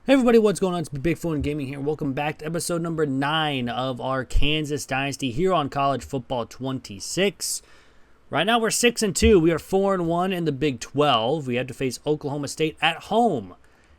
Hey everybody, what's going on? It's Big Phone Gaming here. Welcome back to episode number 9 of our Kansas Dynasty here on College Football 26. Right now we're 6-2. We are 4-1 in the Big 12. We have to face Oklahoma State at home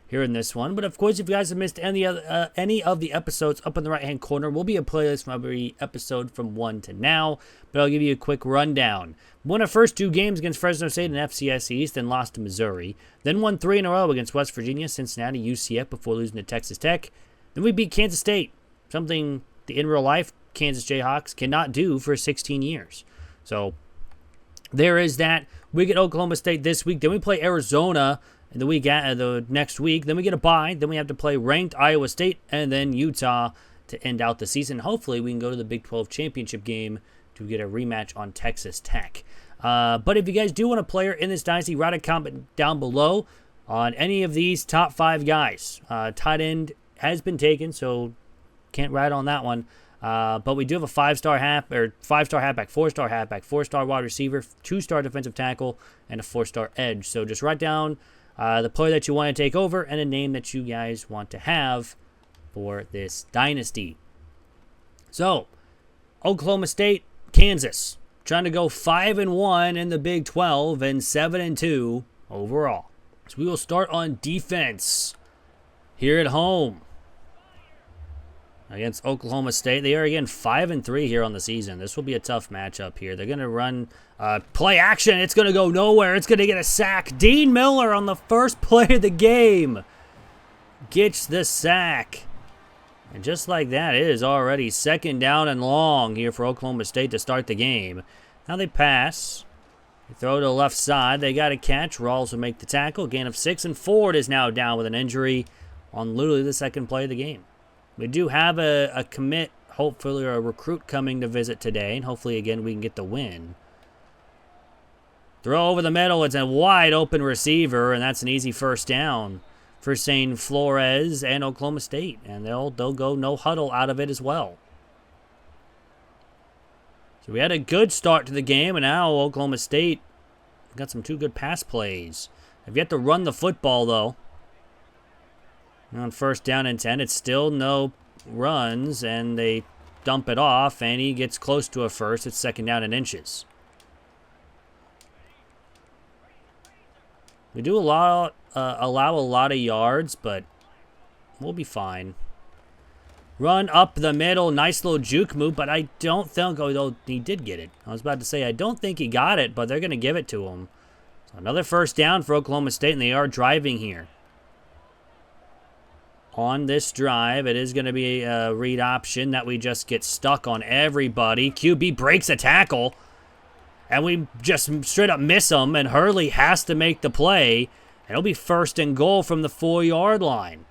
here in this one. But of course, if you guys have missed any of the episodes, up in the right-hand corner will be a playlist from every episode from 1 to now. But I'll give you a quick rundown. Won our first 2 games against Fresno State and FCS East, then lost to Missouri. Then won 3 in a row against West Virginia, Cincinnati, UCF before losing to Texas Tech. Then we beat Kansas State, something the in real life Kansas Jayhawks cannot do for 16 years. So there is that. We get Oklahoma State this week. Then we play Arizona in the next week. Then we get a bye. Then we have to play ranked Iowa State and then Utah to end out the season. Hopefully we can go to the Big 12 championship game to get a rematch on Texas Tech. But if you guys do want a player in this dynasty, write a comment down below on any of these top 5 guys. Tight end has been taken, so can't write on that one. But we do have a 5-star halfback, 4-star halfback, 4-star wide receiver, 2-star defensive tackle, and a 4-star edge. So just write down the player that you want to take over and a name that you guys want to have for this dynasty. So, Oklahoma State, Kansas, trying to go 5-1 in the Big 12 and 7-2 overall. So we will start on defense here at home against Oklahoma State. They are again 5-3 here on the season. This will be a tough matchup here. They're going to run play action. It's going to go nowhere. It's going to get a sack. Dean Miller on the first play of the game gets the sack. And just like that, it is already 2nd down and long here for Oklahoma State to start the game. Now they pass. They throw to the left side. They got a catch. Rawls will make the tackle. Gain of 6, and Ford is now down with an injury on literally the 2nd play of the game. We do have a commit, hopefully, or a recruit coming to visit today. And hopefully, again, we can get the win. Throw over the middle. It's a wide open receiver, and that's an easy 1st down for St. Flores and Oklahoma State. And they'll go no huddle out of it as well. So we had a good start to the game, and now Oklahoma State got some 2 good pass plays. Have yet to run the football, though. On 1st down and 10, it's still no runs, and they dump it off, and he gets close to a first. It's 2nd down and inches. We do allow a lot of yards, but we'll be fine. Run up the middle. Nice little juke move, but I don't think... Oh, he did get it. I was about to say, I don't think he got it, but they're going to give it to him. So another 1st down for Oklahoma State, and they are driving here. On this drive, it is going to be a read option that we just get stuck on everybody. QB breaks a tackle, and we just straight up miss him, and Hurley has to make the play, and it'll be 1st and goal from the 4-yard line.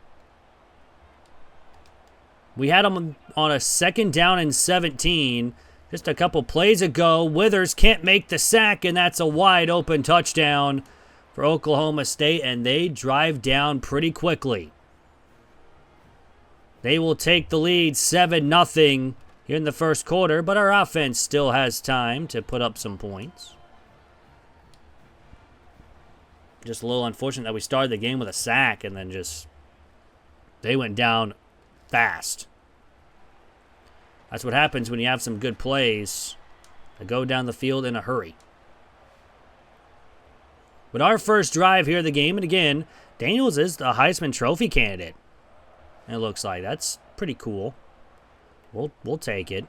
We had him on a 2nd down and 17 just a couple plays ago. Withers can't make the sack, and that's a wide open touchdown for Oklahoma State, and they drive down pretty quickly. They will take the lead 7-0 here in the 1st quarter, but our offense still has time to put up some points. Just a little unfortunate that we started the game with a sack and then they went down fast. That's what happens when you have some good plays that go down the field in a hurry. But our first drive here of the game, and again, Daniels is the Heisman Trophy candidate. It looks like that's pretty cool. We'll take it.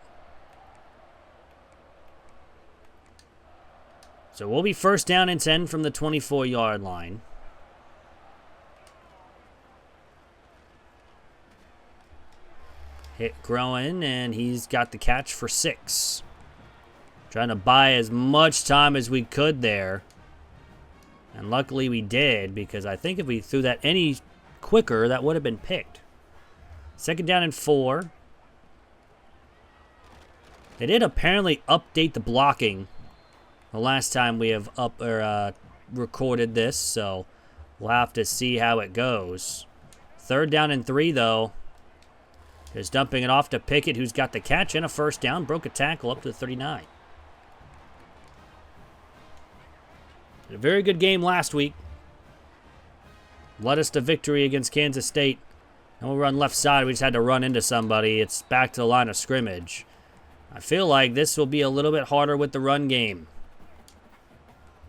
So we'll be 1st down and 10 from the 24-yard line. Hit Groen, and he's got the catch for 6. Trying to buy as much time as we could there. And luckily we did, because I think if we threw that any quicker, that would have been picked. 2nd down and 4. They did apparently update the blocking the last time we have recorded this, so we'll have to see how it goes. 3rd down and 3, though. Just dumping it off to Pickett, who's got the catch and a 1st down. Broke a tackle up to the 39. A very good game last week. Led us to victory against Kansas State And we'll run left side. We just had to run into somebody. It's back to the line of scrimmage. I feel like this will be a little bit harder with the run game.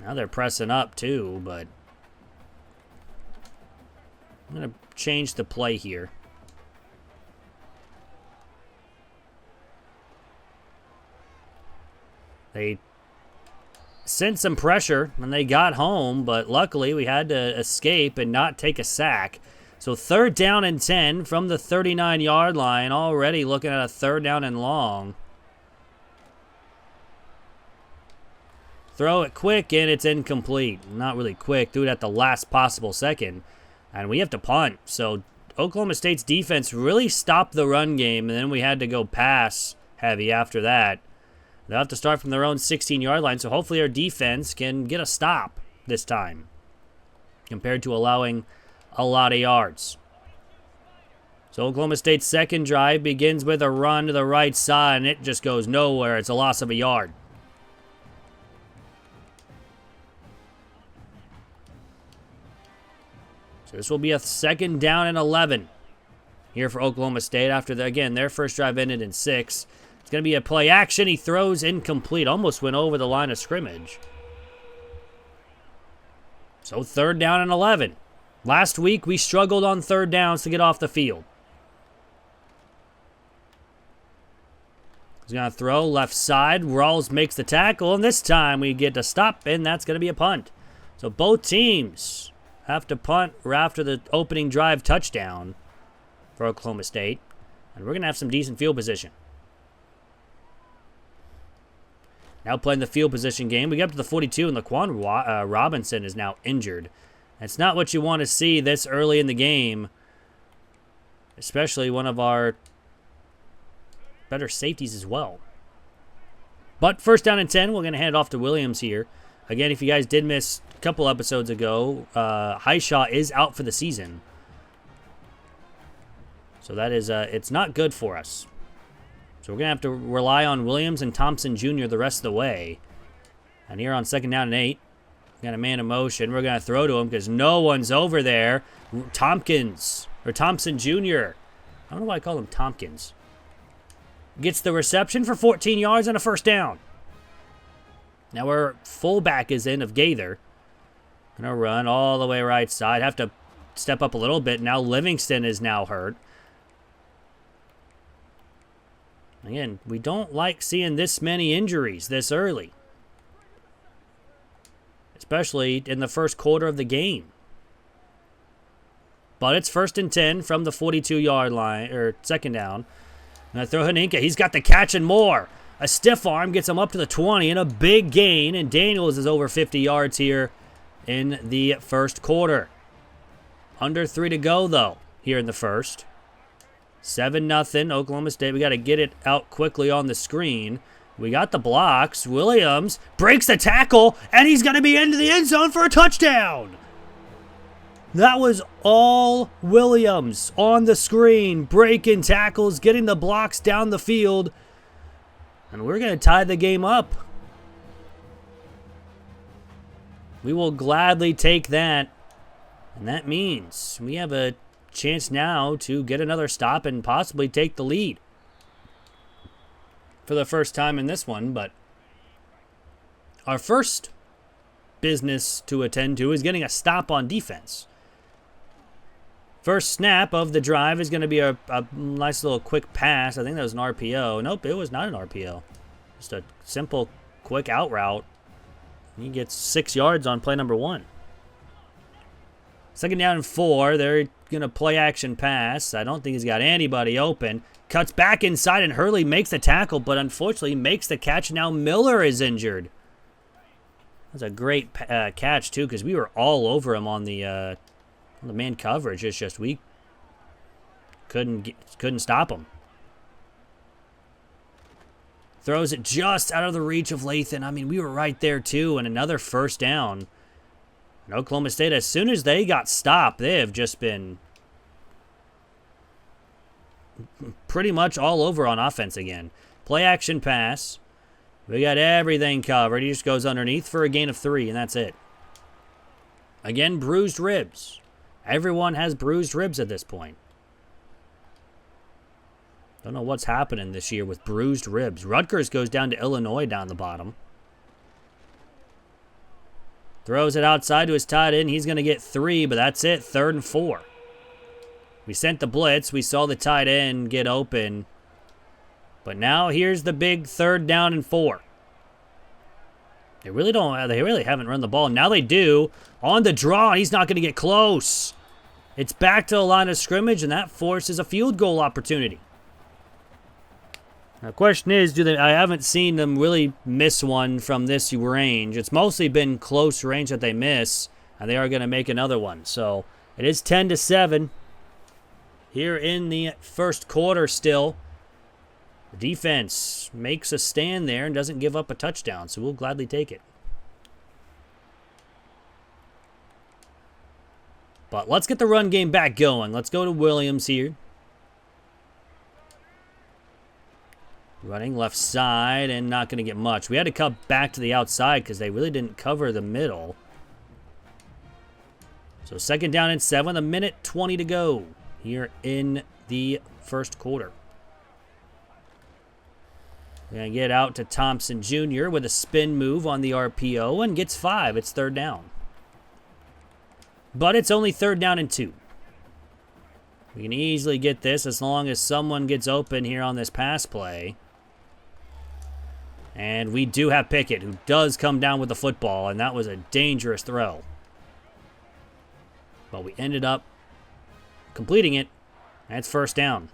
Now they're pressing up too, but I'm going to change the play here. They sent some pressure when they got home, but luckily we had to escape and not take a sack. So 3rd down and 10 from the 39-yard line, already looking at a 3rd down and long. Throw it quick, and it's incomplete. Not really quick. Do it at the last possible second. And we have to punt. So Oklahoma State's defense really stopped the run game, and then we had to go pass heavy after that. They'll have to start from their own 16-yard line, so hopefully our defense can get a stop this time compared to allowing a lot of yards. So Oklahoma State's second drive begins with a run to the right side, and it just goes nowhere. It's a loss of a yard. So this will be a 2nd down and 11 here for Oklahoma State after, again, their first drive ended in 6. It's going to be a play action. He throws incomplete. Almost went over the line of scrimmage. So 3rd down and 11. Last week, we struggled on 3rd downs to get off the field. He's going to throw left side. Rawls makes the tackle, and this time we get to stop, and that's going to be a punt. So both teams have to punt after the opening drive touchdown for Oklahoma State, and we're going to have some decent field position. Now playing the field position game. We get up to the 42, and Laquan Robinson is now injured. That's not what you want to see this early in the game, especially one of our better safeties as well. But 1st down and 10, we're going to hand it off to Williams here. Again, if you guys did miss a couple episodes ago, Highshaw is out for the season. So that is, it's not good for us. So we're going to have to rely on Williams and Thompson Jr. the rest of the way. And here on 2nd down and 8, got a man in motion. We're going to throw to him because no one's over there. Thompson Jr. I don't know why I call him Tompkins. Gets the reception for 14 yards and a 1st down. Now our fullback is in of Gaither. Going to run all the way right side. Have to step up a little bit. Now Livingston is now hurt. Again, we don't like seeing this many injuries this early, especially in the first quarter of the game. But it's 1st and 10 from the 42-yard line, or 2nd down. Now throw Haninka. He's got the catch and more. A stiff arm gets him up to the 20 and a big gain, and Daniels is over 50 yards here in the first quarter. Under 3 to go, though, here in the first. 7-0, Oklahoma State. We got to get it out quickly on the screen. We got the blocks. Williams breaks the tackle, and he's going to be into the end zone for a touchdown. That was all Williams on the screen, breaking tackles, getting the blocks down the field, and we're going to tie the game up. We will gladly take that, and that means we have a chance now to get another stop and possibly take the lead for the first time in this one. But our first business to attend to is getting a stop on defense. First snap of the drive is going to be a nice little quick pass. I think that was an RPO. Nope, it was not an RPO. Just a simple quick out route. He gets 6 yards on play number 1. 2nd down and 4. They're going to play action pass. I don't think he's got anybody open. Cuts back inside, and Hurley makes the tackle, but unfortunately makes the catch. Now Miller is injured. That's a great catch, too, because we were all over him on the man coverage. It's just we couldn't stop him. Throws it just out of the reach of Lathan. I mean, we were right there, too, and another 1st down. And Oklahoma State, as soon as they got stopped, they have just been pretty much all over on offense again. Play action pass. We got everything covered. He just goes underneath for a gain of 3, and that's it. Again, bruised ribs. Everyone has bruised ribs at this point. Don't know what's happening this year with bruised ribs. Rutgers goes down to Illinois down the bottom. Throws it outside to his tight end. He's going to get 3, but that's it. 3rd and 4. We sent the blitz. We saw the tight end get open. But now here's the big 3rd down and 4. They really haven't run the ball. Now they do. On the draw, and he's not going to get close. It's back to the line of scrimmage, and that forces a field goal opportunity. Now, the question is, I haven't seen them really miss one from this range. It's mostly been close range that they miss, and they are going to make another one. So it is 10-7 here in the first quarter still. The defense makes a stand there and doesn't give up a touchdown, so we'll gladly take it. But let's get the run game back going. Let's go to Williams here. Running left side and not going to get much. We had to cut back to the outside because they really didn't cover the middle. So 2nd down and 7, 1:20 to go here in the first quarter. We're going to get out to Thompson Jr. with a spin move on the RPO and gets 5. It's 3rd down. But it's only 3rd down and 2. We can easily get this as long as someone gets open here on this pass play. And we do have Pickett, who does come down with the football, and that was a dangerous throw. But we ended up completing it. That's 1st down.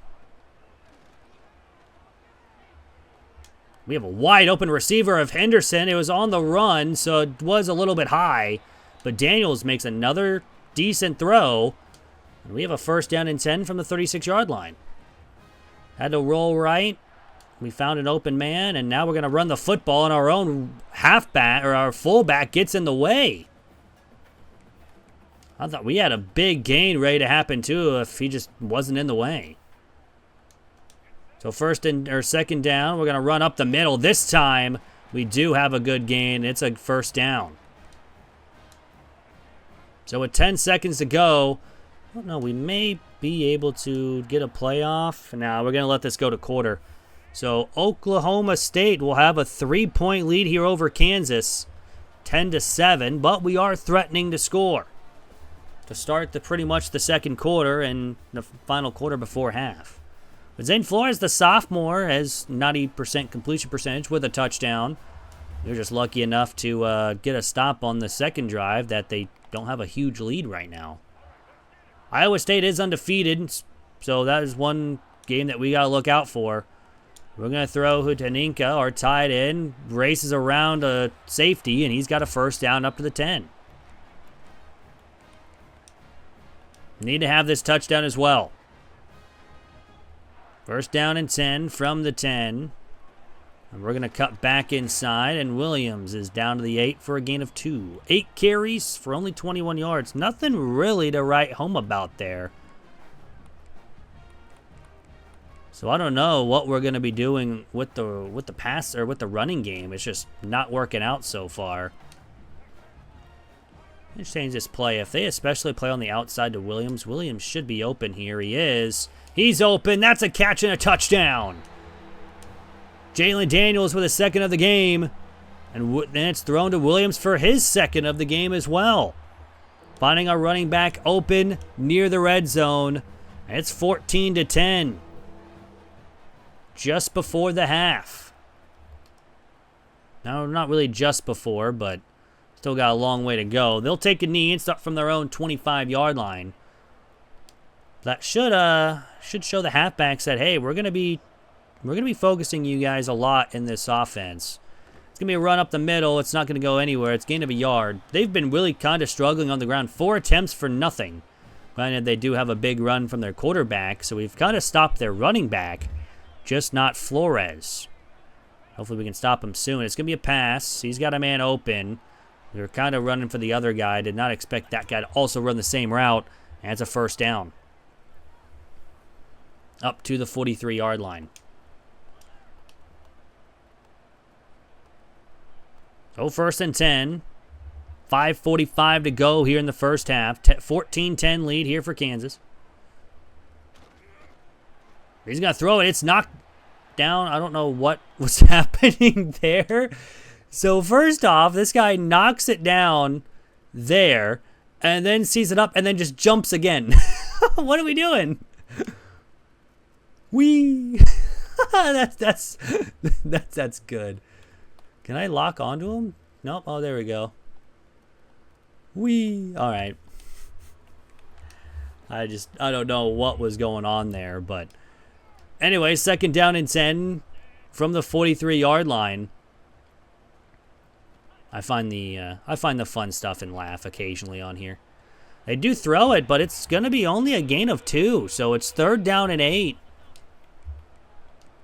We have a wide open receiver of Henderson. It was on the run, so it was a little bit high. But Daniels makes another decent throw. And we have a 1st down and 10 from the 36-yard line. Had to roll right. We found an open man, and now we're going to run the football, and our own halfback, or our fullback, gets in the way. I thought we had a big gain ready to happen, too, if he just wasn't in the way. So 2nd down, we're going to run up the middle. This time, we do have a good gain. It's a 1st down. So with 10 seconds to go, I don't know, we may be able to get a playoff. Now we're going to let this go to quarter. So Oklahoma State will have a 3-point lead here over Kansas, 10-7, but we are threatening to score to start pretty much the second quarter and the final quarter before half. But Zane Flores, the sophomore, has 90% completion percentage with a touchdown. They're just lucky enough to get a stop on the second drive that they don't have a huge lead right now. Iowa State is undefeated, so that is one game that we got to look out for. We're going to throw Hutaninka, our tight end, races around a safety, and he's got a 1st down up to the 10. Need to have this touchdown as well. 1st down and 10 from the 10. And we're going to cut back inside, and Williams is down to the 8 for a gain of 2. 8 carries for only 21 yards. Nothing really to write home about there. So I don't know what we're going to be doing with the pass or with the running game. It's just not working out so far. Let's change this play. If they especially play on the outside to Williams, Williams should be open here. He is. He's open. That's a catch and a touchdown. Jalen Daniels with a 2nd of the game. And then it's thrown to Williams for his 2nd of the game as well. Finding our running back open near the red zone. And it's 14-10. Just before the half. Now, not really just before, but still got a long way to go. They'll take a knee and start from their own 25-yard line. That should show the halfbacks that, hey, we're gonna be focusing you guys a lot in this offense. It's gonna be a run up the middle. It's not gonna go anywhere. It's gain of a yard. They've been really kind of struggling on the ground. 4 attempts for nothing. Granted, they do have a big run from their quarterback, so we've kind of stopped their running back. Just not Flores. Hopefully we can stop him soon. It's going to be a pass. He's got a man open. We were kind of running for the other guy. Did not expect that guy to also run the same route. And it's a 1st down. Up to the 43-yard line. So 1st and 10. 5:45 to go here in the first half. 14-10 lead here for Kansas. He's going to throw it. It's knocked down. I don't know what was happening there. So first off, this guy knocks it down there and then sees it up and then just jumps again. What are we doing? Whee! that's good. Can I lock onto him? Nope. Oh, there we go. Whee! All right. I don't know what was going on there, but anyway, second down and 10 from the 43-yard line. I find the fun stuff and laugh occasionally on here. They do throw it, but it's going to be only a gain of 2, so it's third down and 8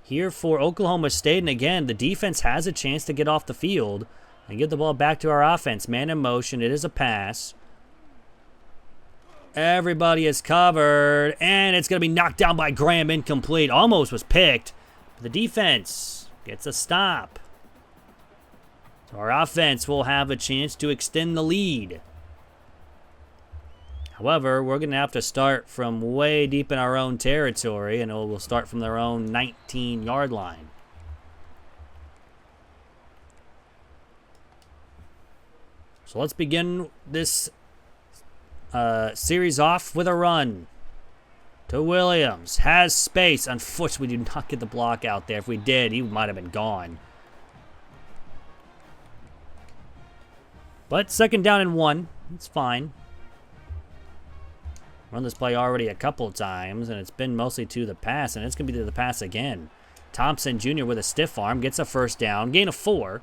here for Oklahoma State. And again, the defense has a chance to get off the field and get the ball back to our offense. Man in motion. It is a pass. Everybody is covered, and it's going to be knocked down by Graham, incomplete. Almost was picked. The defense gets a stop. So our offense will have a chance to extend the lead. However, we're going to have to start from way deep in our own territory, and we'll start from their own 19-yard line. So let's begin this series off with a run to Williams. Has space. Unfortunately, we do not get the block out there. If we did, he might have been gone. But second down and 1. It's fine. Run this play already a couple times, and it's been mostly to the pass, and it's going to be to the pass again. Thompson Jr. with a stiff arm gets a first down. Gain of 4,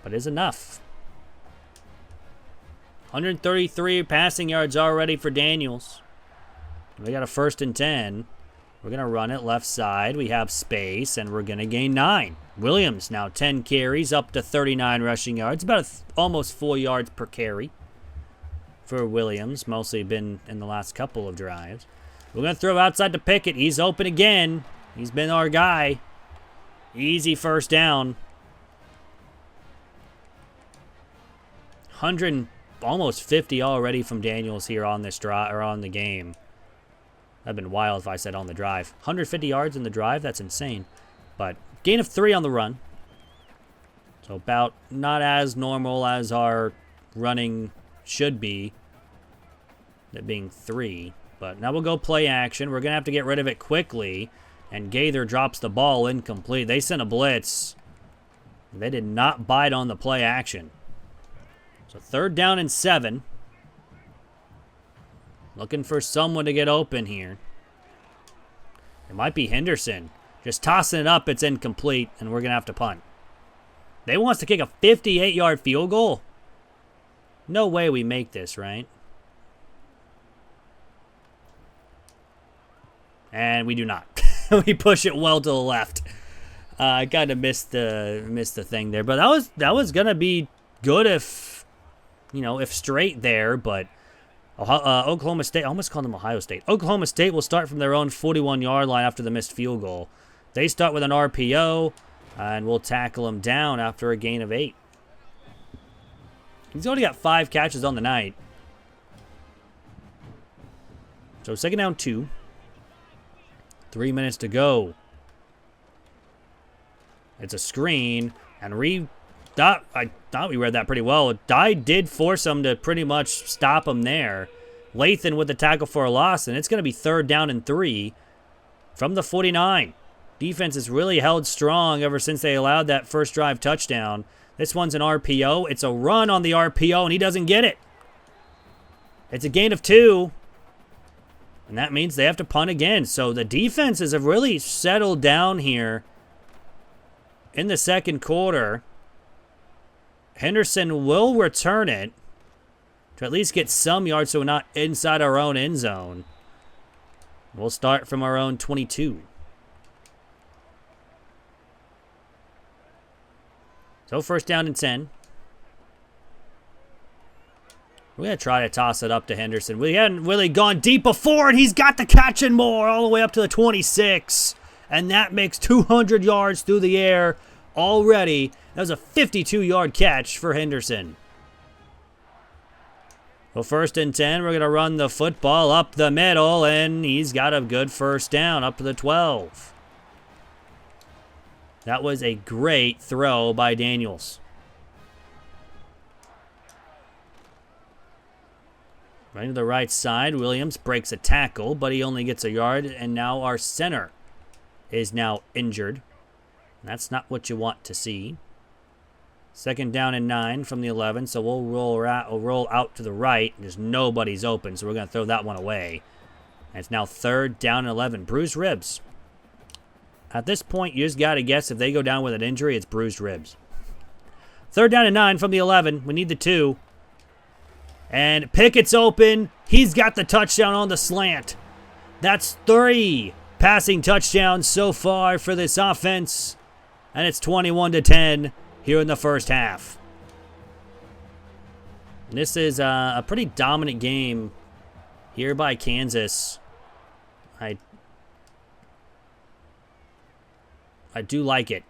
but is enough. 133 passing yards already for Daniels. We got a first and 10. We're going to run it left side. We have space, and we're going to gain 9. Williams now 10 carries, up to 39 rushing yards. About almost 4 yards per carry for Williams. Mostly been in the last couple of drives. We're going to throw outside to Pickett. He's open again. He's been our guy. Easy first down. almost 50 already from Daniels here on this drive, or on the game. That'd been wild if I said on the drive. 150 yards in the drive, that's insane. But gain of 3 on the run. So about not as normal as our running should be. That being 3. But now we'll go play action. We're going to have to get rid of it quickly. And Gaither drops the ball incomplete. They sent a blitz. They did not bite on the play action. So third down and 7. Looking for someone to get open here. It might be Henderson. Just tossing it up, it's incomplete, and we're going to have to punt. They want us to kick a 58-yard field goal? No way we make this, right? And we do not. We push it well to the left. I kind of missed the thing there, but that was going to be good if straight there, but Oklahoma State, I almost called them Ohio State. Oklahoma State will start from their own 41-yard line after the missed field goal. They start with an RPO, and we'll tackle him down after a gain of 8. He's already got 5 catches on the night. So second down 2. 3 minutes to go. It's a screen, and I thought we read that pretty well. Dye did force him to pretty much stop him there. Lathan with the tackle for a loss, and it's going to be third down and 3 from the 49. Defense has really held strong ever since they allowed that first drive touchdown. This one's an RPO. It's a run on the RPO, and he doesn't get it. It's a gain of 2, and that means they have to punt again. So the defenses have really settled down here in the second quarter. Henderson will return it to at least get some yards so we're not inside our own end zone. We'll start from our own 22. So first down and 10. We're going to try to toss it up to Henderson. We hadn't really gone deep before, and he's got the catch and more all the way up to the 26. And that makes 200 yards through the air already. That was a 52-yard catch for Henderson. Well, 1st and 10, we're going to run the football up the middle, and he's got a good first down up to the 12. That was a great throw by Daniels. Right to the right side, Williams breaks a tackle, but he only gets a yard, and now our center is now injured. That's not what you want to see. 2nd down and 9 from the 11, so we'll roll out to the right. There's nobody's open, so we're going to throw that one away. And it's now 3rd down and 11. Bruised ribs. At this point, you just got to guess if they go down with an injury, it's bruised ribs. 3rd down and 9 from the 11. We need the 2. And Pickett's open. He's got the touchdown on the slant. That's 3 passing touchdowns so far for this offense. And it's 21-10 here in the first half. This is a pretty dominant game here by Kansas. I do like it.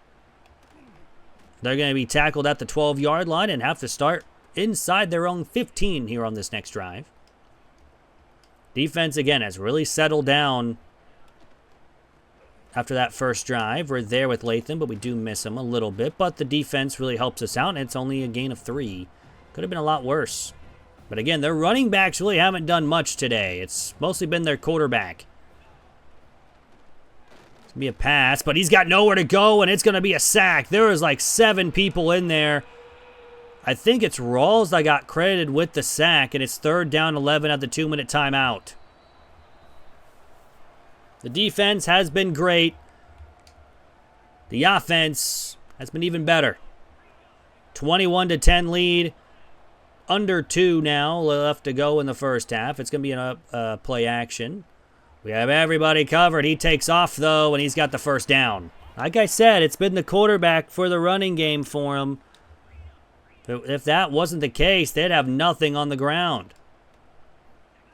They're going to be tackled at the 12-yard line and have to start inside their own 15 here on this next drive. Defense, again, has really settled down after that first drive. We're there with Latham, but we do miss him a little bit. But the defense really helps us out, and it's only a gain of 3. Could have been a lot worse. But again, their running backs really haven't done much today. It's mostly been their quarterback. It's going to be a pass, but he's got nowhere to go, and it's going to be a sack. There was like 7 people in there. I think it's Rawls that got credited with the sack, and it's 3rd down 11 at the 2-minute timeout. The defense has been great. The offense has been even better. 21-10 lead. Under 2 now left to go in the first half. It's going to be a play action. We have everybody covered. He takes off, though, and he's got the first down. Like I said, it's been the quarterback for the running game for him. If that wasn't the case, they'd have nothing on the ground.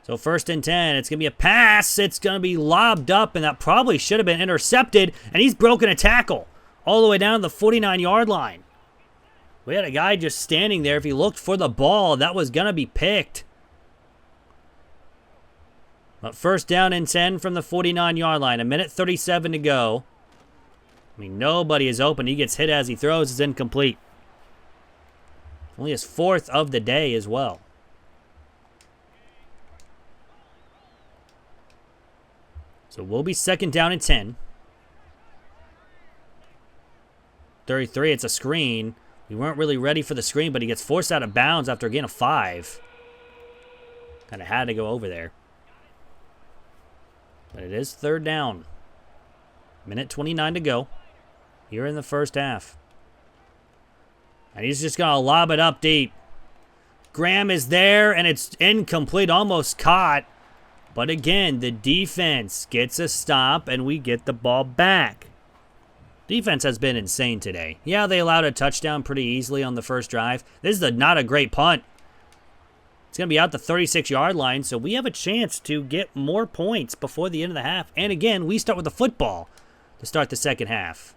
So 1st and 10, it's going to be a pass. It's going to be lobbed up, and that probably should have been intercepted, and he's broken a tackle all the way down to the 49-yard line. We had a guy just standing there. If he looked for the ball, that was going to be picked. But 1st down and 10 from the 49-yard line. 1:37 to go. I mean, nobody is open. He gets hit as he throws. It's incomplete. Only his 4th of the day as well. So we'll be 2nd down and 10. 33, it's a screen. We weren't really ready for the screen, but he gets forced out of bounds after a gain of 5. Kind of had to go over there. But it is 3rd down. 1:29 to go here in the first half. And he's just going to lob it up deep. Graham is there, and it's incomplete, almost caught. But again, the defense gets a stop, and we get the ball back. Defense has been insane today. Yeah, they allowed a touchdown pretty easily on the first drive. This is not a great punt. It's going to be out the 36-yard line, so we have a chance to get more points before the end of the half. And again, we start with the football to start the second half.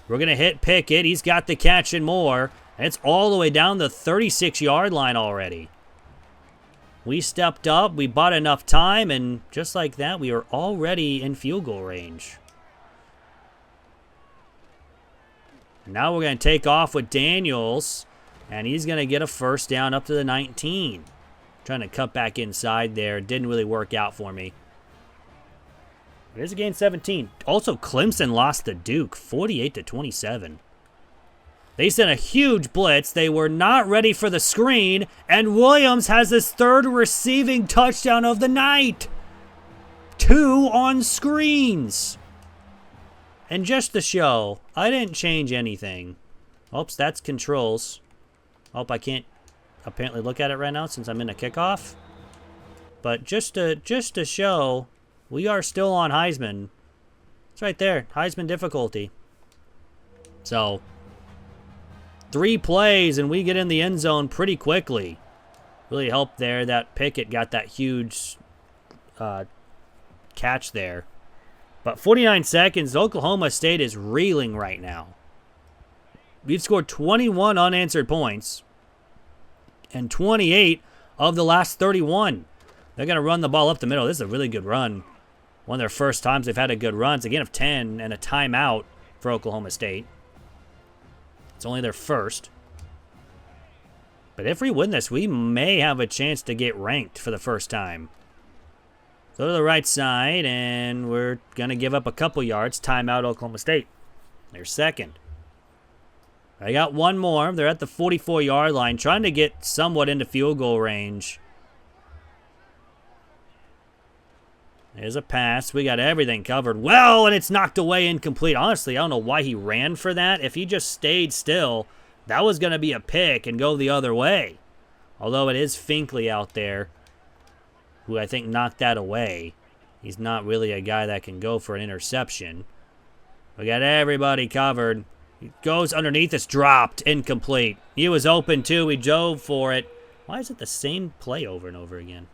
We're going to hit Pickett. He's got the catch and more. And it's all the way down the 36-yard line already. We stepped up. We bought enough time. And just like that, we are already in field goal range. Now we're going to take off with Daniels. And he's going to get a first down up to the 19. Trying to cut back inside there. Didn't really work out for me. It is a gain 17. Also, Clemson lost to Duke, 48-27. They sent a huge blitz. They were not ready for the screen, and Williams has his 3rd receiving touchdown of the night. 2 on screens. And just to show, I didn't change anything. Oops, that's controls. Oh, I can't apparently look at it right now since I'm in a kickoff. But just to show, we are still on Heisman. It's right there, Heisman difficulty. So, 3 plays and we get in the end zone pretty quickly. Really helped there that Pickett got that huge catch there. But 49 seconds, Oklahoma State is reeling right now. We've scored 21 unanswered points. and 28 of the last 31. They're going to run the ball up the middle. This is a really good run. One of their first times they've had a good run. It's a gain of 10 and a timeout for Oklahoma State. It's only their first. But if we win this, we may have a chance to get ranked for the first time. Go to the right side, and we're going to give up a couple yards. Timeout Oklahoma State. They're second. I got one more. They're at the 44-yard line, trying to get somewhat into field goal range. There's a pass. We got everything covered. Well, and it's knocked away incomplete. Honestly, I don't know why he ran for that. If he just stayed still, that was going to be a pick and go the other way. Although it is Finkley out there, who I think knocked that away. He's not really a guy that can go for an interception. We got everybody covered. He goes underneath. It's dropped. Incomplete. He was open, too. He dove for it. Why is it the same play over and over again?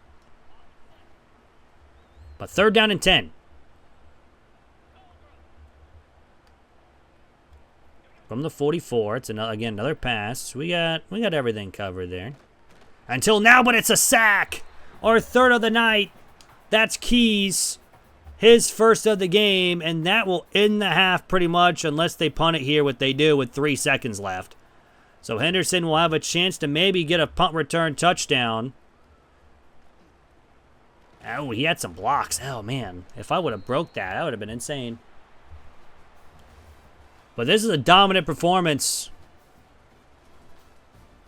But 3rd down and 10. From the 44, it's another pass. We got everything covered there. Until now, but it's a sack. Our 3rd of the night. That's Keys. His first of the game, and that will end the half pretty much unless they punt it here, what they do with 3 seconds left. So Henderson will have a chance to maybe get a punt return touchdown. Oh, he had some blocks. Oh, man. If I would have broke that would have been insane. But this is a dominant performance.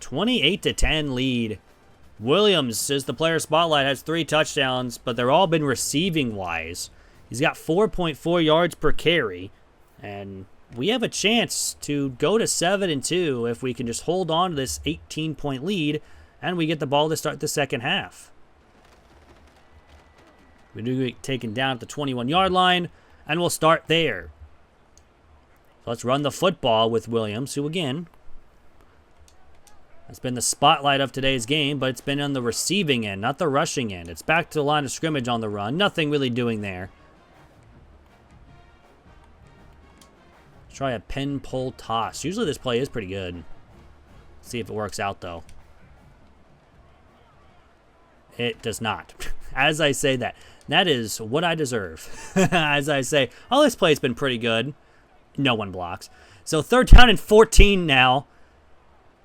28-10 lead. Williams is the player spotlight, has 3 touchdowns, but they're all been receiving-wise. He's got 4.4 yards per carry, and we have a chance to go to 7-2 if we can just hold on to this 18-point lead, and we get the ball to start the second half. We do get taken down at the 21-yard line, and we'll start there. So let's run the football with Williams, who, again, has been the spotlight of today's game, but it's been on the receiving end, not the rushing end. It's back to the line of scrimmage on the run. Nothing really doing there. Let's try a pin, pull, toss. Usually this play is pretty good. Let's see if it works out, though. It does not. As I say that. That is what I deserve. As I say, oh, this play's been pretty good. No one blocks. So 3rd down and 14 now.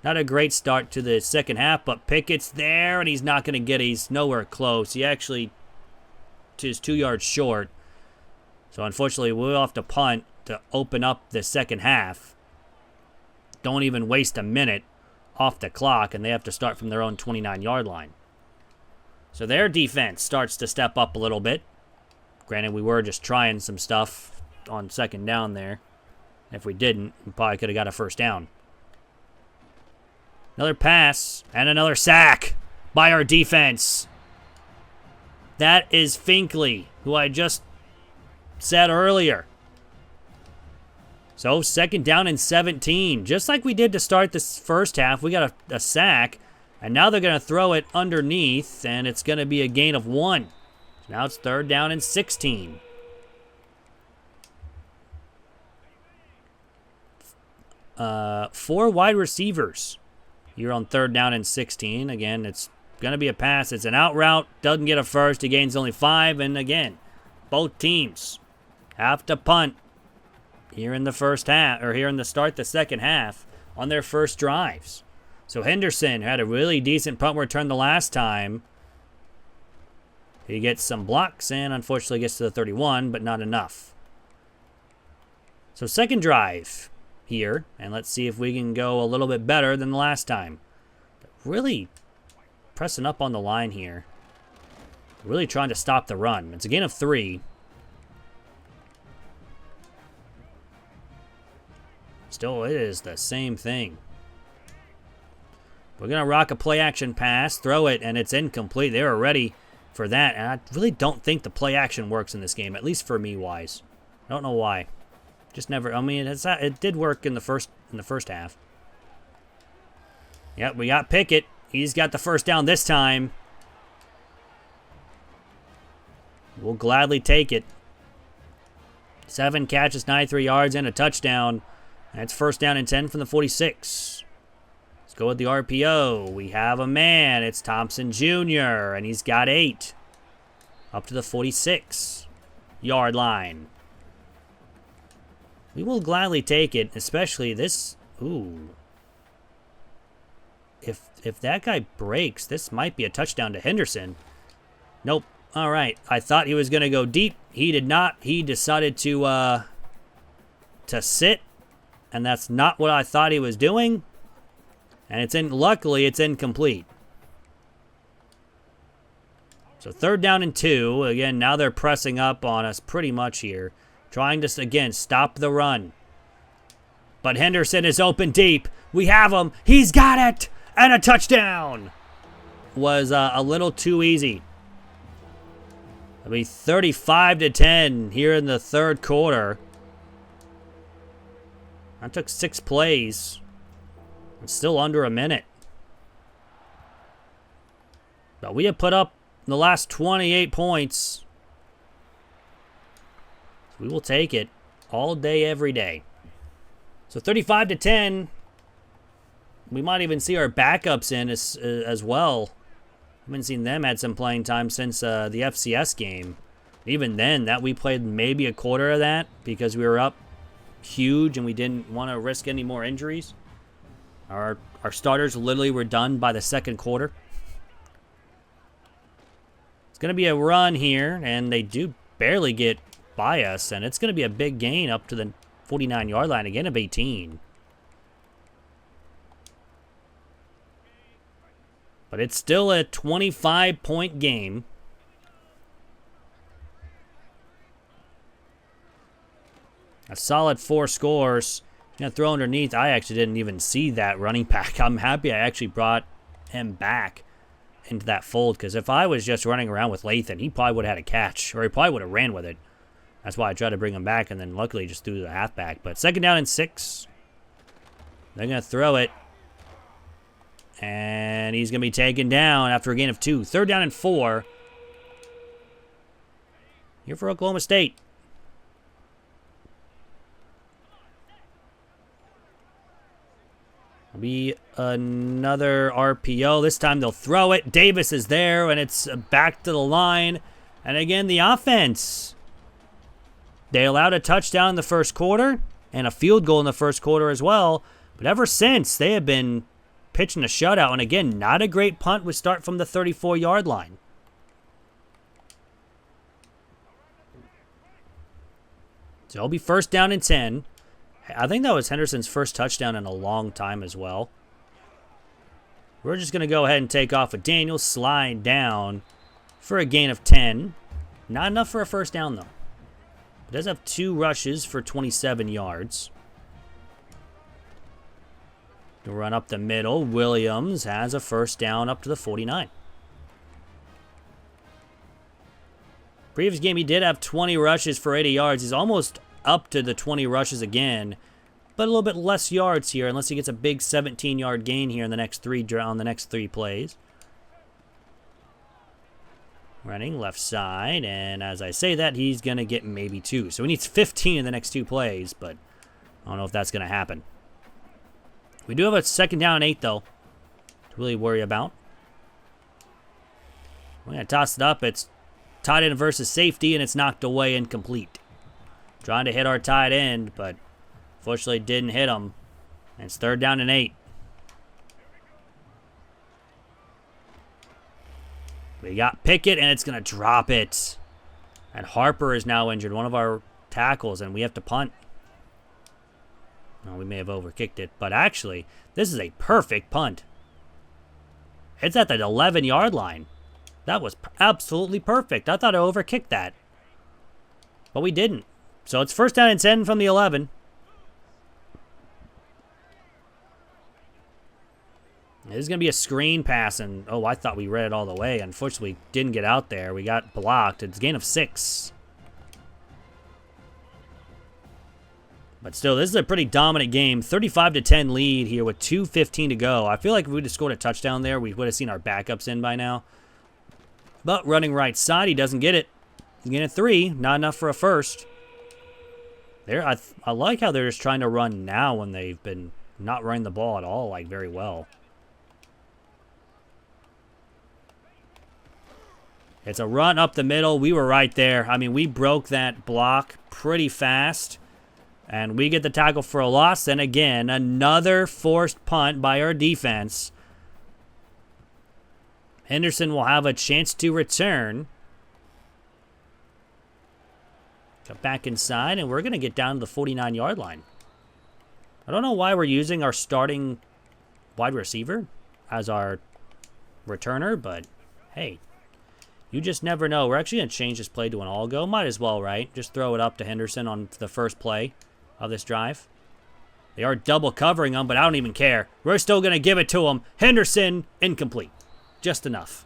Not a great start to the second half, but Pickett's there, and he's not going to get it. He's nowhere close. He actually is 2 yards short. So unfortunately, we'll have to punt to open up the second half. Don't even waste a minute off the clock, and they have to start from their own 29-yard line. So their defense starts to step up a little bit. Granted, we were just trying some stuff on 2nd down there. If we didn't, we probably could have got a 1st down. Another pass and another sack by our defense. That is Finkley, who I just said earlier. So 2nd down and 17. Just like we did to start this first half, we got a sack. And now they're going to throw it underneath, and it's going to be a gain of 1. Now it's 3rd down and 16. Four wide receivers here on 3rd down and 16. Again, it's going to be a pass. It's an out route. Doesn't get a first. He gains only 5. And again, both teams have to punt here in the first half, or here in the start the second half on their first drives. So Henderson had a really decent punt return the last time. He gets some blocks and unfortunately gets to the 31, but not enough. So 2nd drive here, and let's see if we can go a little bit better than the last time. Really pressing up on the line here. Really trying to stop the run. It's a gain of 3. Still, it is the same thing. We're going to rock a play-action pass, throw it, and it's incomplete. They were ready for that, and I really don't think the play-action works in this game, at least for me, wise. I don't know why. Just never, I mean, it did work in the first half. Yep, we got Pickett. He's got the 1st down this time. We'll gladly take it. 7 catches, 93 yards, and a touchdown. That's 1st down and 10 from the 46. Let's go with the RPO. We have a man. It's Thompson Jr., and he's got 8. Up to the 46-yard line. We will gladly take it, especially this. Ooh. If that guy breaks, this might be a touchdown to Henderson. Nope. All right. I thought he was going to go deep. He did not. He decided to sit, and that's not what I thought he was doing. And luckily, it's incomplete. So 3rd down and 2. Again, now they're pressing up on us pretty much here. Trying to, again, stop the run. But Henderson is open deep. We have him. He's got it. And a touchdown. Was a little too easy. It'll be 35-10 here in the 3rd quarter. That took 6 plays. It's still under a minute. But we have put up the last 28 points. We will take it all day, every day. So 35-10. We might even see our backups in as well. I haven't seen them had some playing time since the FCS game. Even then, we played maybe a quarter of that because we were up huge and we didn't want to risk any more injuries. Our starters literally were done by the 2nd quarter. It's going to be a run here, and they do barely get by us, and it's going to be a big gain up to the 49-yard line again of 18. But it's still a 25-point game. A solid 4 scores. Going to throw underneath. I actually didn't even see that running back. I'm happy I actually brought him back into that fold, because if I was just running around with Lathan, he probably would have had a catch, or he probably would have ran with it. That's why I tried to bring him back, and then luckily just threw the halfback. But 2nd down and 6. They're going to throw it. And he's going to be taken down after a gain of 2. 3rd down and 4. Here for Oklahoma State. It'll be another RPO. This time they'll throw it. Davis is there, and it's back to the line. And again, the offense. They allowed a touchdown in the 1st quarter and a field goal in the 1st quarter as well. But ever since, they have been pitching a shutout. And again, not a great punt would start from the 34-yard line. So it'll be 1st down and 10. I think that was Henderson's first touchdown in a long time as well. We're just going to go ahead and take off with Daniel. Slide down for a gain of 10. Not enough for a 1st down, though. It does have 2 rushes for 27 yards. To run up the middle, Williams has a 1st down up to the 49. Previous game, he did have 20 rushes for 80 yards. He's almost up to the 20 rushes again, but a little bit less yards here, unless he gets a big 17-yard gain here in the next 3 plays. Running left side, and as I say that, he's going to get maybe 2. So he needs 15 in the next 2 plays, but I don't know if that's going to happen. We do have a 2nd down and 8, though, to really worry about. We're going to toss it up. It's tight end versus safety, and it's knocked away incomplete. Trying to hit our tight end, but unfortunately didn't hit him. And it's 3rd down and 8. We got Pickett, and it's going to drop it. And Harper is now injured, one of our tackles, and we have to punt. No, we may have overkicked it, but actually, this is a perfect punt. It's at the 11-yard line. That was absolutely perfect. I thought I overkicked that. But we didn't. So it's 1st down and 10 from the 11. This is going to be a screen pass, and oh, I thought we read it all the way. Unfortunately, didn't get out there. We got blocked. It's a gain of 6. But still, this is a pretty dominant game. 35-10 lead here with 2:15 to go. I feel like if we would have scored a touchdown there, we would have seen our backups in by now. But running right side, he doesn't get it. He's getting a 3. Not enough for a 1st. There, I like how they're just trying to run now when they've been not running the ball at all, like, very well. It's a run up the middle. We were right there. I mean, we broke that block pretty fast. And we get the tackle for a loss. And again, another forced punt by our defense. Henderson will have a chance to return. Got back inside, and we're going to get down to the 49-yard line. I don't know why we're using our starting wide receiver as our returner, but hey, you just never know. We're actually going to change this play to an all-go. Might as well, right? Just throw it up to Henderson on the first play of this drive. They are double covering him, but I don't even care. We're still going to give it to him. Henderson, incomplete. Just enough.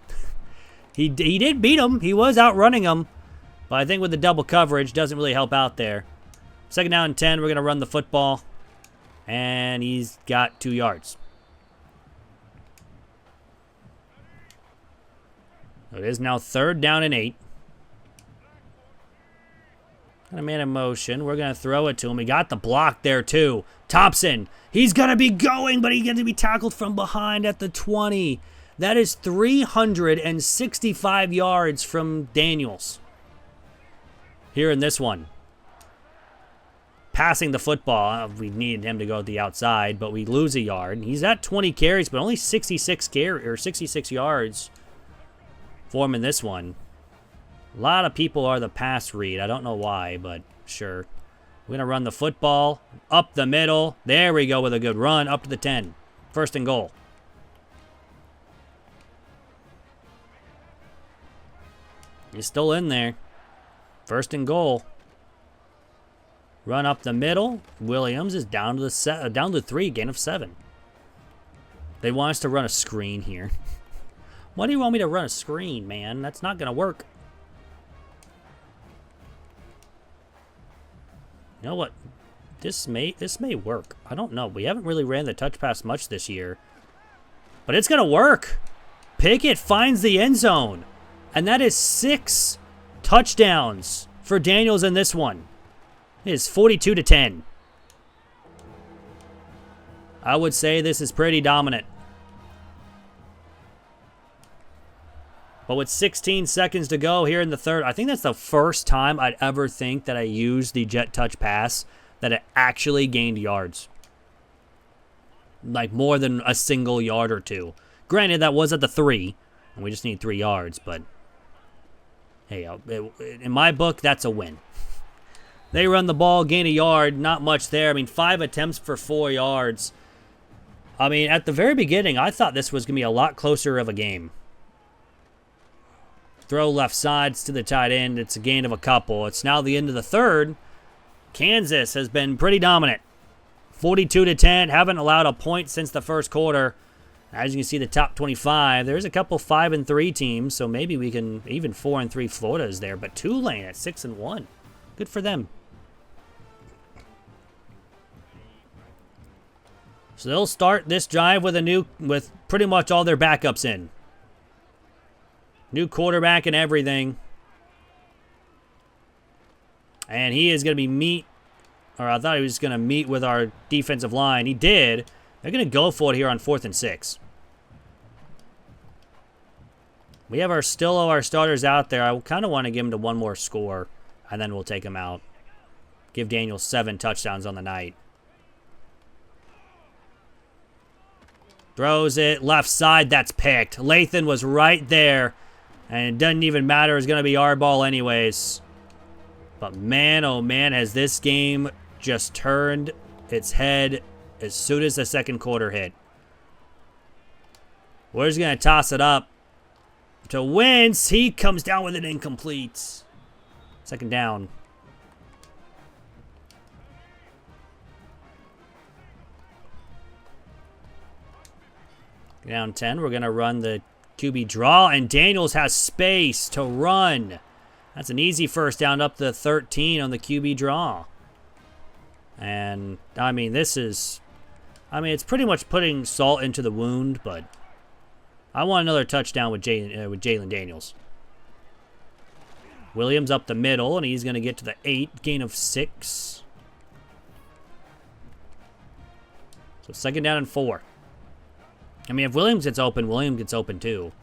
He did beat him. He was outrunning him. But I think with the double coverage, doesn't really help out there. 2nd down and 10, we're going to run the football. And he's got 2 yards. It is now 3rd down and 8. Got a man in motion. We're going to throw it to him. He got the block there, too. Thompson. He's going to be going, but he's going to be tackled from behind at the 20. That is 365 yards from Daniels. Here in this one. Passing the football. We needed him to go to the outside, but we lose a yard. He's at 20 carries, but only 66 yards for him in this one. A lot of people are the pass read. I don't know why, but sure. We're going to run the football up the middle. There we go with a good run up to the 10. 1st and goal. He's still in there. 1st and goal. Run up the middle. Williams is down to the 3, gain of 7. They want us to run a screen here. Why do you want me to run a screen, man? That's not going to work. You know what? This may work. I don't know. We haven't really ran the touch pass much this year. But it's going to work. Pickett finds the end zone. And that is 6 touchdowns for Daniels in this one. It is 42-10. I would say this is pretty dominant. But with 16 seconds to go here in the 3rd, I think that's the first time I'd ever think that I used the jet touch pass that it actually gained yards. Like more than a single yard or 2. Granted, that was at the 3, and we just need 3 yards, but hey, in my book, that's a win. They run the ball, gain a yard, not much there. I mean, 5 attempts for 4 yards. I mean, at the very beginning, I thought this was going to be a lot closer of a game. Throw left sides to the tight end. It's a gain of a couple. It's now the end of the 3rd. Kansas has been pretty dominant. 42-10. Haven't allowed a point since the 1st quarter. As you can see, the top 25, there's a couple 5-3 teams, so maybe we can, even 4-3 Florida is there, but Tulane at 6-1. Good for them. So they'll start this drive with pretty much all their backups in. New quarterback and everything. And he is going to be I thought he was going to meet with our defensive line. He did. They're going to go for it here on 4th and 6. We have still our starters out there. I kind of want to give him to one more score, and then we'll take him out. Give Daniels 7 touchdowns on the night. Throws it left side. That's picked. Lathan was right there, and it doesn't even matter. It's going to be our ball anyways. But man, oh man, has this game just turned its head as soon as the 2nd quarter hit. We're just going to toss it up to Wentz. He comes down with it incomplete. 2nd down. Down 10. We're going to run the QB draw, and Daniels has space to run. That's an easy 1st down up to 13 on the QB draw. And, I mean, it's pretty much putting salt into the wound, but I want another touchdown with Jalen Daniels. Williams up the middle, and he's going to get to the 8, gain of 6. So 2nd down and 4. I mean, if Williams gets open, Williams gets open too.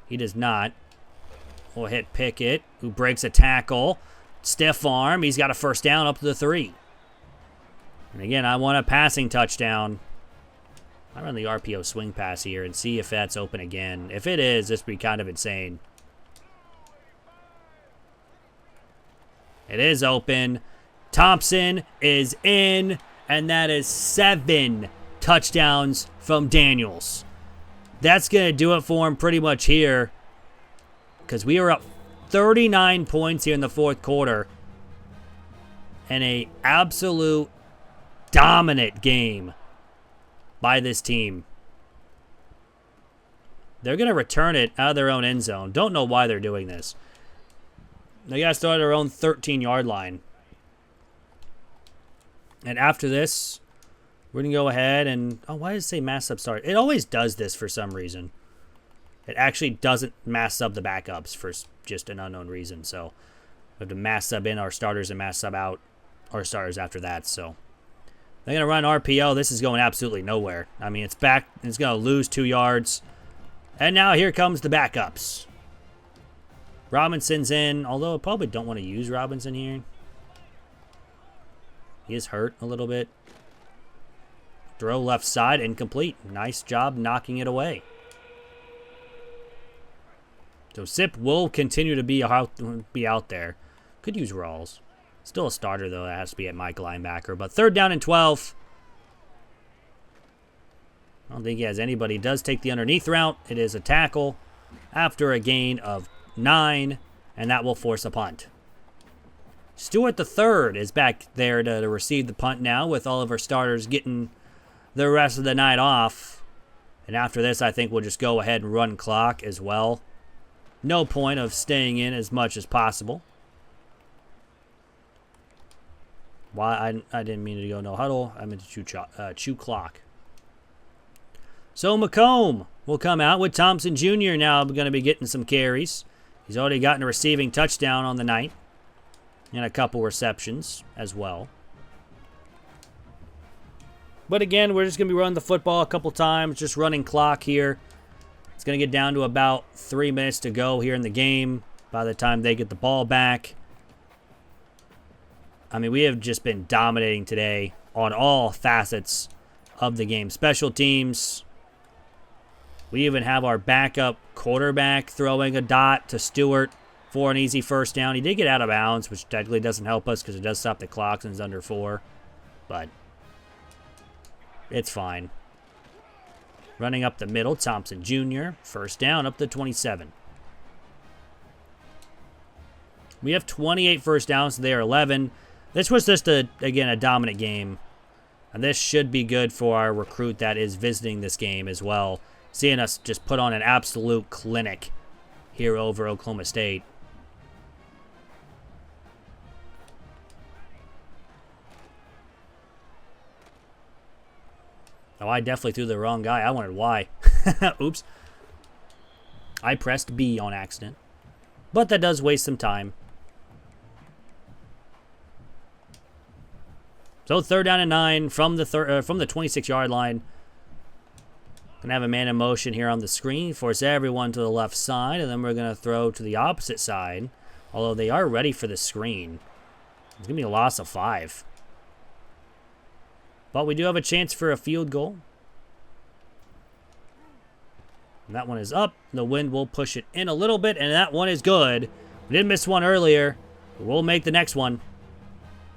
He does not. will hit Pickett, who breaks a tackle. Stiff arm. He's got a first down up to the 3. And again, I want a passing touchdown. I run the RPO swing pass here and see if that's open again. If it is, this would be kind of insane. It is open. Thompson is in, and that is 7 touchdowns from Daniels. That's going to do it for him pretty much here, because we are up 39 points here in the 4th quarter. And an absolute dominant game by this team. They're going to return it out of their own end zone. Don't know why they're doing this. They got to start at their own 13-yard line. And after this, we're going to go ahead and... Oh, why does it say mass sub start? It always does this for some reason. It actually doesn't mass sub the backups for just an unknown reason. So we have to mass sub in our starters and mass sub out our starters after that. So they're going to run RPO. This is going absolutely nowhere. I mean, it's back. It's going to lose 2 yards. And now here comes the backups. Robinson's in, although I probably don't want to use Robinson here. He is hurt a little bit. Throw left side, incomplete. Nice job knocking it away. So Sip will continue to be out there. Could use Rawls. Still a starter, though. It has to be at Mike linebacker. But 3rd down and 12. I don't think he has anybody. He does take the underneath route. It is a tackle after a gain of 9, and that will force a punt. Stewart the third is back there to receive the punt now, with all of our starters getting the rest of the night off. And after this, I think we'll just go ahead and run clock as well. No point of staying in as much as possible. Why I didn't mean to go no huddle. I meant to chew clock. So McComb will come out with Thompson Jr. now going to be getting some carries. He's already gotten a receiving touchdown on the night. And a couple receptions as well. But again, we're just going to be running the football a couple times. Just running clock here. It's going to get down to about 3 minutes to go here in the game by the time they get the ball back. I mean, we have just been dominating today on all facets of the game. Special teams. We even have our backup quarterback throwing a dot to Stewart for an easy first down. He did get out of bounds, which technically doesn't help us because it does stop the clock and it's under 4. But it's fine. Running up the middle, Thompson Jr. First down up to 27. We have 28 first downs. They are 11. This was just, again, a dominant game. And this should be good for our recruit that is visiting this game as well. Seeing us just put on an absolute clinic here over Oklahoma State. Oh, I definitely threw the wrong guy. I wanted Y. Oops. I pressed B on accident. But that does waste some time. So 3rd down and 9 from the 26-yard line. Gonna have a man in motion here on the screen. Force everyone to the left side, and then we're gonna throw to the opposite side. Although they are ready for the screen. It's gonna be a loss of 5. But we do have a chance for a field goal. And that one is up. The wind will push it in a little bit, and that one is good. We did miss one earlier. We'll make the next one.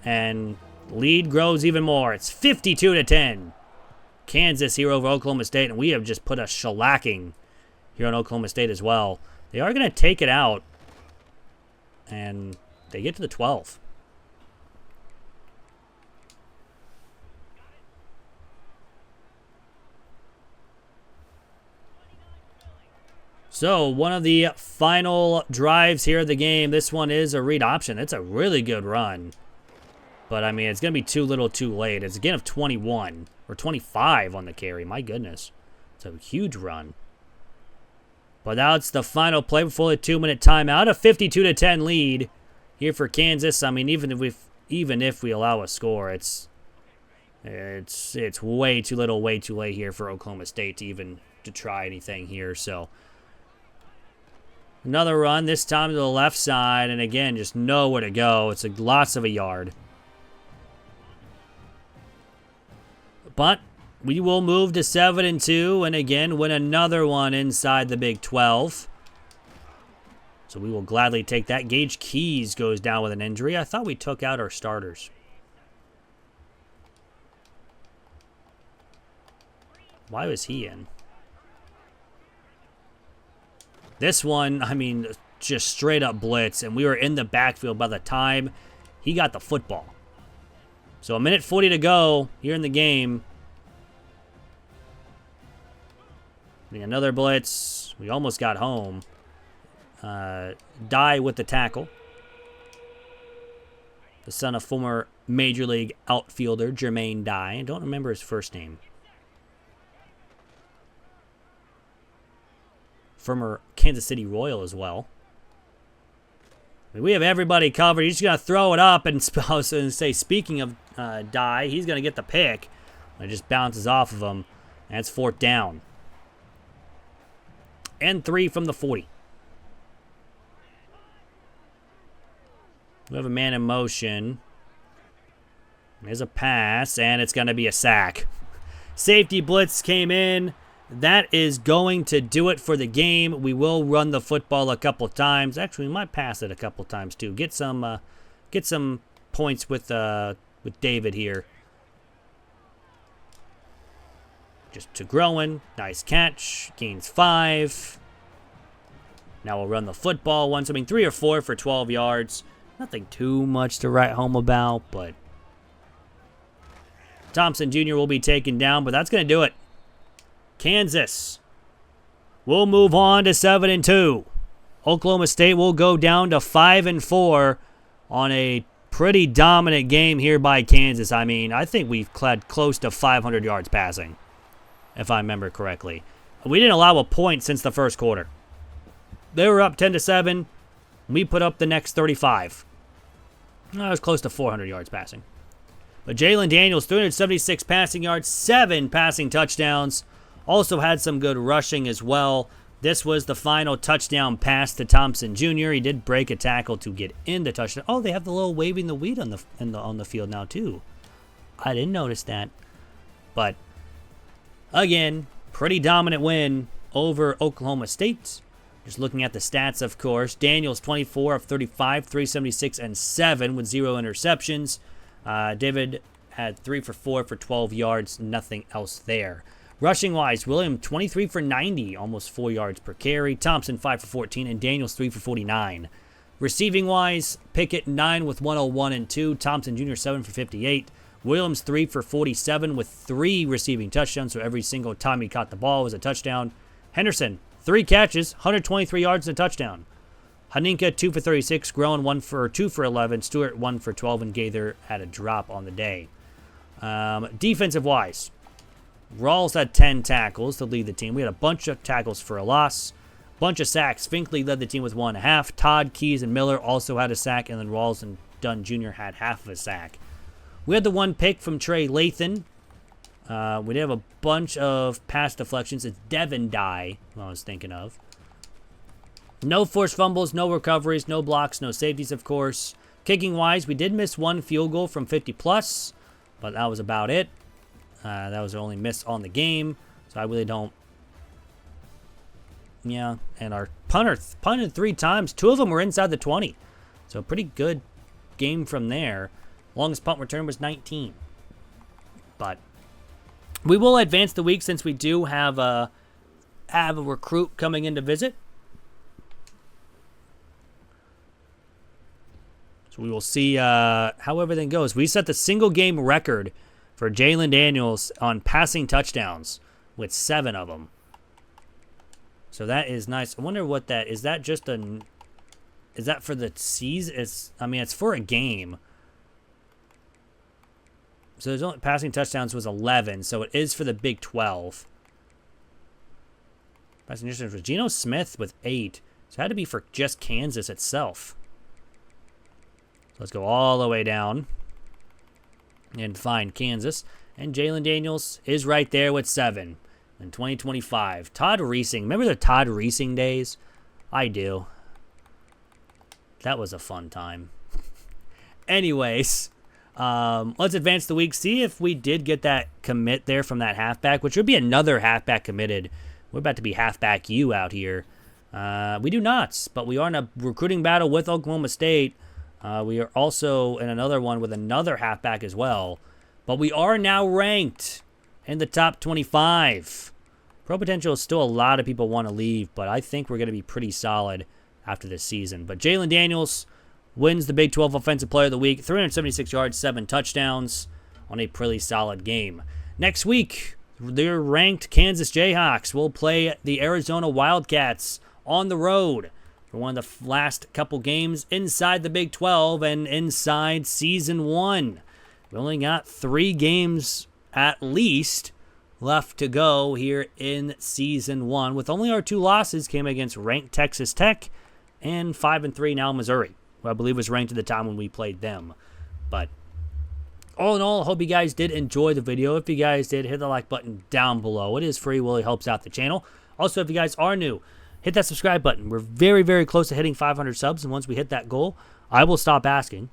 And lead grows even more. It's 52-10. Kansas here over Oklahoma State, and we have just put a shellacking here on Oklahoma State as well. They are going to take it out, and they get to the 12. So, one of the final drives here of the game. This one is a read option. It's a really good run. But, I mean, it's going to be too little too late. It's a gain of 21 or 25 on the carry. My goodness. It's a huge run. But that's the final play before the 2-minute timeout. A 52-10 lead here for Kansas. I mean, even if we allow a score, it's way too little, way too late here for Oklahoma State to try anything here. So Another run, this time to the left side, and again, just nowhere to go. It's lots of a yard. But we will move to 7-2, and again, win another one inside the Big 12. So we will gladly take that. Gage Keys goes down with an injury. I thought we took out our starters. Why was he in? This one, I mean, just straight up blitz, and we were in the backfield by the time he got the football. So 1:40 to go here in the game. Another blitz. We almost got home. Dye with the tackle. The son of former Major League outfielder Jermaine Dye. I don't remember his first name. Former Kansas City Royal as well. I mean, we have everybody covered. He's just going to throw it up, and I was going to say, speaking of Dye, he's going to get the pick. It just bounces off of him, and it's 4th down. And 3 from the 40. We have a man in motion. There's a pass, and it's going to be a sack. Safety blitz came in. That is going to do it for the game. We will run the football a couple times. Actually, we might pass it a couple times too. Get some points with David here. Just to Groen. Nice catch. Gains 5. Now we'll run the football once. I mean, 3 or 4 for 12 yards. Nothing too much to write home about, but Thompson Jr. will be taken down, but that's going to do it. Kansas will move on to 7-2. Oklahoma State will go down to 5-4 on a pretty dominant game here by Kansas. I mean, I think we've had close to 500 yards passing, if I remember correctly. We didn't allow a point since the first quarter. They were up 10-7. We put up the next 35. That was close to 400 yards passing. But Jalen Daniels, 376 passing yards, 7 passing touchdowns. Also had some good rushing as well. This was the final touchdown pass to Thompson Jr. He did break a tackle to get in the touchdown. Oh, they have the little waving the weed on the field now too. I didn't notice that. But again, pretty dominant win over Oklahoma State. Just looking at the stats, of course. Daniels 24 of 35, 376 and 7 with 0 interceptions. David had 3 for 4 for 12 yards. Nothing else there. Rushing-wise, William 23 for 90, almost 4 yards per carry. Thompson 5 for 14, and Daniels 3 for 49. Receiving-wise, Pickett 9 with 101 and 2. Thompson Jr. 7 for 58. Williams 3 for 47 with 3 receiving touchdowns, so every single time he caught the ball was a touchdown. Henderson, 3 catches, 123 yards and a touchdown. Haninka 2 for 36, Groen 2 for 11, Stewart 1 for 12, and Gaither had a drop on the day. Defensive-wise, Rawls had 10 tackles to lead the team. We had a bunch of tackles for a loss. Bunch of sacks. Finkley led the team with 1.5. Todd, Keys, and Miller also had a sack, and then Rawls and Dunn Jr. had half of a sack. We had the 1 pick from Trey Lathan. We did have a bunch of pass deflections. It's Devin Dye, I was thinking of. No forced fumbles, no recoveries, no blocks, no safeties, of course. Kicking-wise, we did miss 1 field goal from 50+, but that was about it. That was the only miss on the game, so I really don't. Yeah, and our punter punted 3 times. 2 of them were inside the 20, so pretty good game from there. Longest punt return was 19. But we will advance the week since we do have a recruit coming in to visit. So we will see how everything goes. We set the single game record for Jalen Daniels on passing touchdowns with 7 of them. So that is nice. I wonder what that is. That just is that for the season? It's for a game. So there's only passing touchdowns was 11. So it is for the Big 12. Passing touchdowns was Geno Smith with 8. So it had to be for just Kansas itself. So let's go all the way down and find Kansas. And Jalen Daniels is right there with 7 in 2025. Todd Reesing. Remember the Todd Reesing days? I do. That was a fun time. Anyways, let's advance the week. See if we did get that commit there from that halfback, which would be another halfback committed. We're about to be halfback you out here. We do not, but we are in a recruiting battle with Oklahoma State. We are also in another one with another halfback as well. But we are now ranked in the top 25. Pro potential is still a lot of people want to leave, but I think we're going to be pretty solid after this season. But Jalen Daniels wins the Big 12 Offensive Player of the Week. 376 yards, 7 touchdowns on a pretty solid game. Next week, their ranked Kansas Jayhawks will play the Arizona Wildcats on the road for one of the last couple games inside the Big 12 and inside Season 1. We only got 3 games at least left to go here in Season 1, with only our 2 losses came against ranked Texas Tech and 5-3 now Missouri, who I believe was ranked at the time when we played them. But all in all, I hope you guys did enjoy the video. If you guys did, hit the like button down below. It is free, really helps out the channel. Also, if you guys are new, hit that subscribe button. We're very, very close to hitting 500 subs, and once we hit that goal, I will stop asking.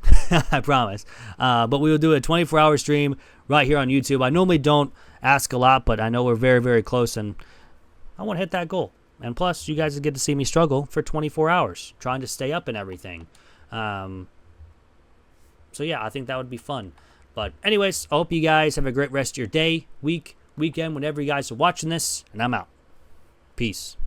I promise. But we will do a 24-hour stream right here on YouTube. I normally don't ask a lot, but I know we're very, very close, and I want to hit that goal. And plus, you guys get to see me struggle for 24 hours, trying to stay up and everything. So yeah, I think that would be fun. But anyways, I hope you guys have a great rest of your day, week, weekend, whenever you guys are watching this, and I'm out. Peace.